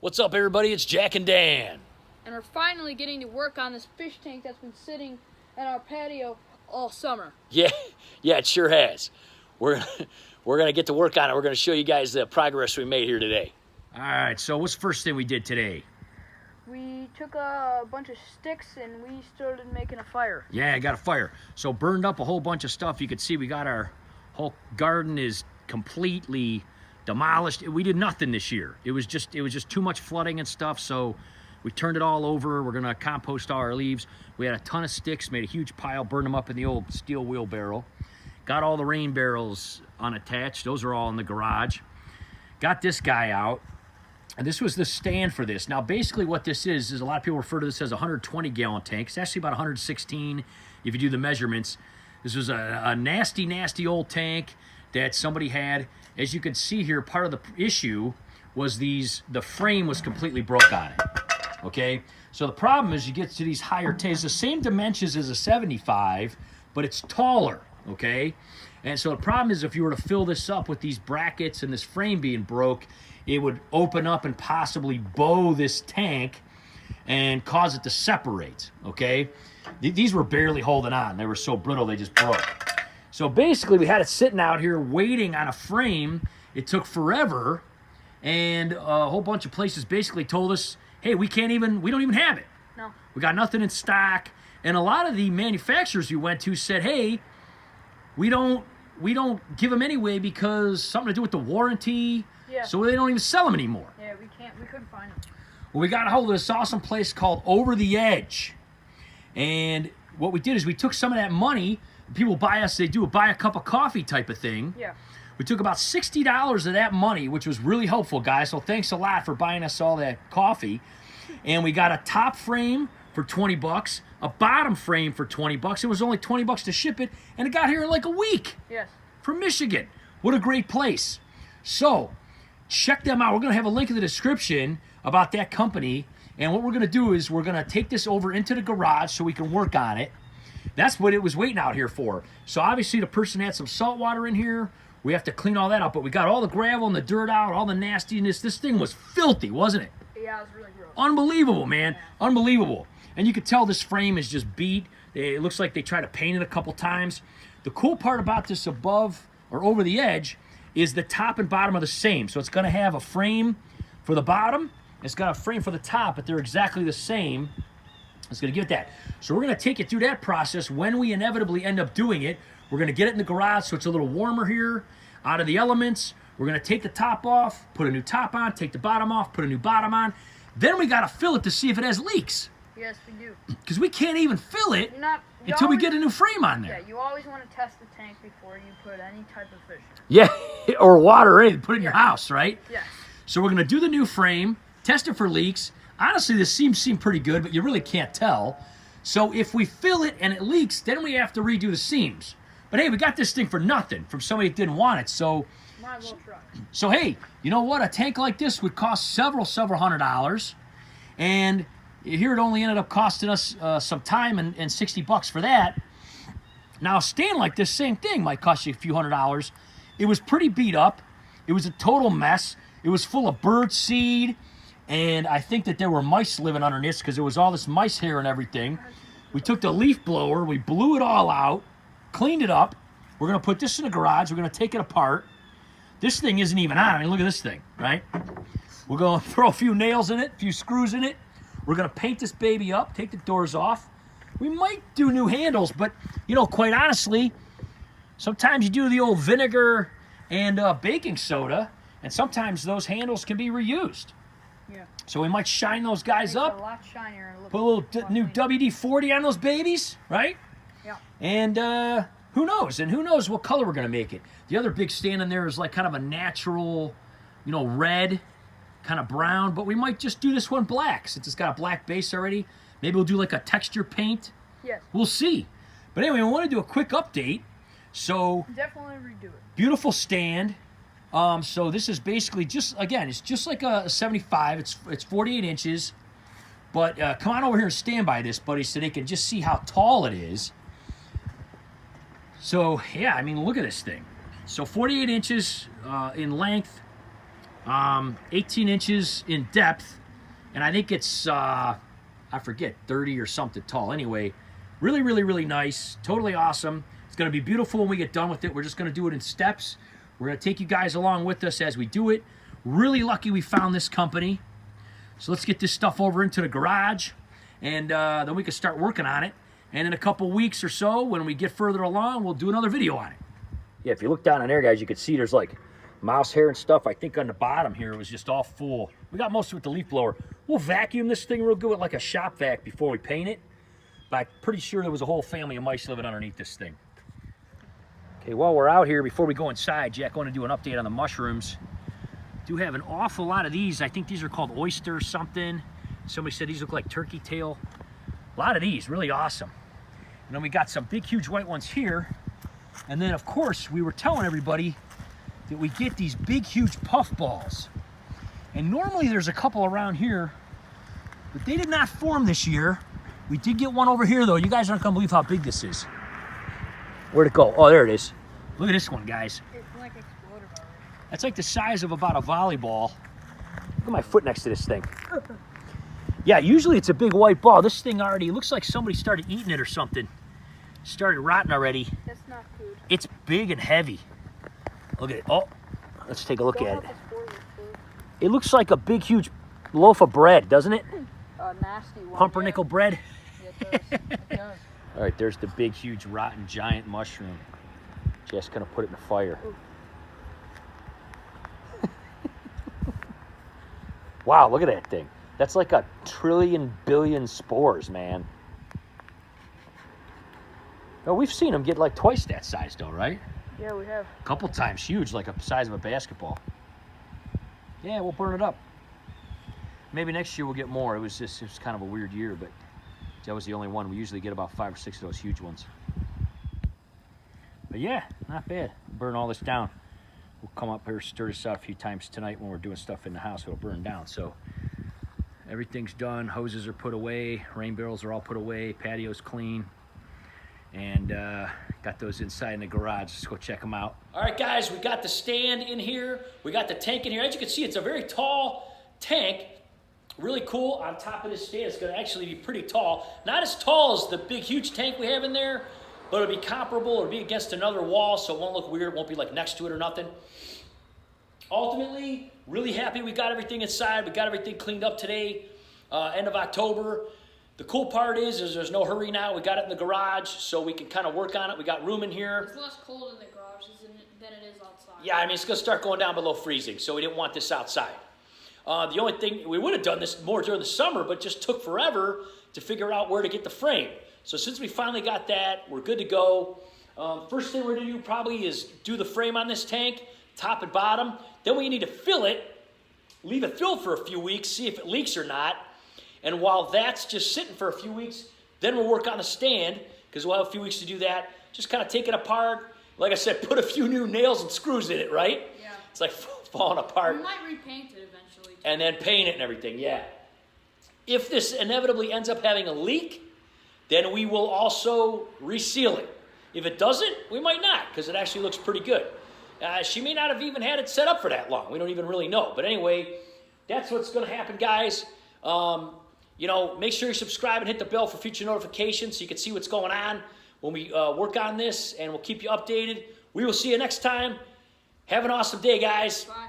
What's up, everybody? It's Jack and Dan. And we're finally getting to work on this fish tank that's been sitting at our patio all summer. Yeah, it sure has. We're gonna get to work on it. We're gonna show you guys the progress we made here today. All right. So what's the first thing we did today? We took a bunch of sticks and we started making a fire. Yeah, I got a fire. So burned up a whole bunch of stuff. You can see we got our whole garden is completely demolished. We did nothing this year. It was just too much flooding and stuff. So we turned it all over. We're gonna compost all our leaves. We had a ton of sticks, made a huge pile, burned them up in the old steel wheelbarrow. Got all the rain barrels unattached. Those are all in the garage. Got this guy out. And this was the stand for this. Now, basically what this is a lot of people refer to this as a 120-gallon tank. It's actually about 116 if you do the measurements. This was a nasty, nasty old tank that somebody had. As you can see here, part of the issue was the frame was completely broke on it, okay? So the problem is you get to these higher tanks, the same dimensions as a 75, but it's taller, okay? And so the problem is if you were to fill this up with these brackets and this frame being broke, it would open up and possibly bow this tank and cause it to separate, okay? These were barely holding on. They were so brittle, they just broke. So basically, we had it sitting out here waiting on a frame. It took forever, and a whole bunch of places basically told us, hey, we don't even have it. No. We got nothing in stock. And a lot of the manufacturers we went to said, hey, we don't give them anyway because something to do with the warranty. Yeah. So they don't even sell them anymore. Yeah, we couldn't find them. Well, we got a hold of this awesome place called Over the Edge. And what we did is we took some of that money. People buy us, they do a buy a cup of coffee type of thing. Yeah. We took about $60 of that money, which was really helpful, guys. So thanks a lot for buying us all that coffee. And we got a top frame for 20 bucks, a bottom frame for 20 bucks. It was only 20 bucks to ship it, and it got here in like a week. Yes. From Michigan. What a great place. So, check them out. We're going to have a link in the description about that company. And what we're going to do is we're going to take this over into the garage so we can work on it. That's what it was waiting out here for. So obviously the person had some salt water in here. We have to clean all that up. But we got all the gravel and the dirt out, all the nastiness. This thing was filthy, wasn't it? Yeah, it was really gross. Unbelievable, man. Yeah. Unbelievable. And you can tell this frame is just beat. It looks like they tried to paint it a couple times. The cool part about this above or over the edge is the top and bottom are the same. So it's going to have a frame for the bottom. It's got a frame for the top, but they're exactly the same. It's going to give it that. So we're going to take you through that process. When we inevitably end up doing it, we're going to get it in the garage so it's a little warmer here, out of the elements. We're going to take the top off, put a new top on, take the bottom off, put a new bottom on. Then we got to fill it to see if it has leaks. Yes, we do. Because we can't even fill it until we get a new frame on there. Yeah, you always want to test the tank before you put any type of fish in. Yeah, or water or anything. Put it in your house, right? Yes. So we're going to do the new frame, test it for leaks. Honestly, the seams seem pretty good, but you really can't tell. So if we fill it and it leaks, then we have to redo the seams. But hey, we got this thing for nothing from somebody that didn't want it. So, might as well try. So hey, you know what? A tank like this would cost several $100s. And here it only ended up costing us some time and 60 bucks for that. Now, a stand like this, same thing, might cost you a few $100s. It was pretty beat up. It was a total mess. It was full of bird seed. And I think that there were mice living underneath because there was all this mice hair and everything. We took the leaf blower, we blew it all out, cleaned it up. We're going to put this in the garage. We're going to take it apart. This thing isn't even on. I mean, look at this thing, right? We're going to throw a few nails in it, a few screws in it. We're going to paint this baby up, take the doors off. We might do new handles, but, you know, quite honestly, sometimes you do the old vinegar and baking soda, and sometimes those handles can be reused. Yeah. So we might shine those guys up. A lot shinier. Put a little new WD-40 on those babies, right? Yeah. And who knows? And who knows what color we're going to make it. The other big stand in there is like kind of a natural, you know, red, kind of brown. But we might just do this one black since it's got a black base already. Maybe we'll do like a texture paint. Yes. We'll see. But anyway, I want to do a quick update. So definitely redo it. Beautiful stand. So this is basically just, again, it's just like a 75. It's 48 inches. But come on over here and stand by this, buddy, so they can just see how tall it is. So, yeah, I mean, look at this thing. So 48 inches in length, 18 inches in depth, and I think it's, I forget, 30 or something tall. Anyway, really, really, really nice. Totally awesome. It's going to be beautiful when we get done with it. We're just going to do it in steps. We're going to take you guys along with us as we do it. Really lucky we found this company. So let's get this stuff over into the garage, and then we can start working on it. And in a couple weeks or so, when we get further along, we'll do another video on it. Yeah, if you look down in there, guys, you can see there's like mouse hair and stuff. I think on the bottom here it was just all full. We got most of it with the leaf blower. We'll vacuum this thing real good with like a shop vac before we paint it. But I'm pretty sure there was a whole family of mice living underneath this thing. Okay, while we're out here, before we go inside, Jack, I want to do an update on the mushrooms. Do have an awful lot of these. I think these are called oyster something. Somebody said these look like turkey tail. A lot of these, really awesome. And then we got some big, huge white ones here. And then, of course, we were telling everybody that we get these big, huge puff balls. And normally there's a couple around here, but they did not form this year. We did get one over here, though. You guys aren't gonna believe how big this is. Where'd it go? Oh, there it is. Look at this one, guys. It's like exploded already. That's like the size of about a volleyball. Look at my foot next to this thing. Yeah, usually it's a big white ball. This thing already looks like somebody started eating it or something. Started rotting already. That's not food. It's big and heavy. Look at it. Oh, let's take a look at it. It looks like a big, huge loaf of bread, doesn't it? A nasty one. Pumpernickel bread. Yeah, it does. It does. All right, there's the big, huge, rotten, giant mushroom. Just gonna put it in the fire. Wow, look at that thing. That's like a trillion billion spores, man. No, we've seen them get like twice that size, though, right? Yeah, we have. A couple times, huge, like the size of a basketball. Yeah, we'll burn it up. Maybe next year we'll get more. It was kind of a weird year, but that was the only one. We usually get about 5 or 6 of those huge ones. But yeah, not bad. Burn all this down. We'll come up here, stir this out a few times tonight when we're doing stuff in the house. It'll burn down. So everything's done. Hoses are put away. Rain barrels are all put away. Patio's clean. And got those inside in the garage. Let's go check them out. All right, guys, we got the stand in here. We got the tank in here. As you can see, it's a very tall tank. Really cool. On top of this stand, it's going to actually be pretty tall. Not as tall as the big, huge tank we have in there, but it'll be comparable. It'll be against another wall, so it won't look weird. It won't be like next to it or nothing. Ultimately, really happy we got everything inside. We got everything cleaned up today, end of October. The cool part is there's no hurry now. We got it in the garage, so we can kind of work on it. We got room in here. It's less cold in the garage than it is outside. Yeah, I mean, it's going to start going down below freezing, so we didn't want this outside. The only thing, we would have done this more during the summer, but just took forever to figure out where to get the frame. So since we finally got that, we're good to go. First thing we're going to do probably is do the frame on this tank, top and bottom. Then we need to fill it, leave it filled for a few weeks, see if it leaks or not. And while that's just sitting for a few weeks, then we'll work on the stand, because we'll have a few weeks to do that. Just kind of take it apart. Like I said, put a few new nails and screws in it, right? Yeah. It's like falling apart. We might repaint it eventually, too. And then paint it and everything, yeah. If this inevitably ends up having a leak, then we will also reseal it. If it doesn't, we might not, because it actually looks pretty good. She may not have even had it set up for that long. We don't even really know. But anyway, that's what's going to happen, guys. You know, make sure you subscribe and hit the bell for future notifications so you can see what's going on when we work on this, and we'll keep you updated. We will see you next time. Have an awesome day, guys. Bye.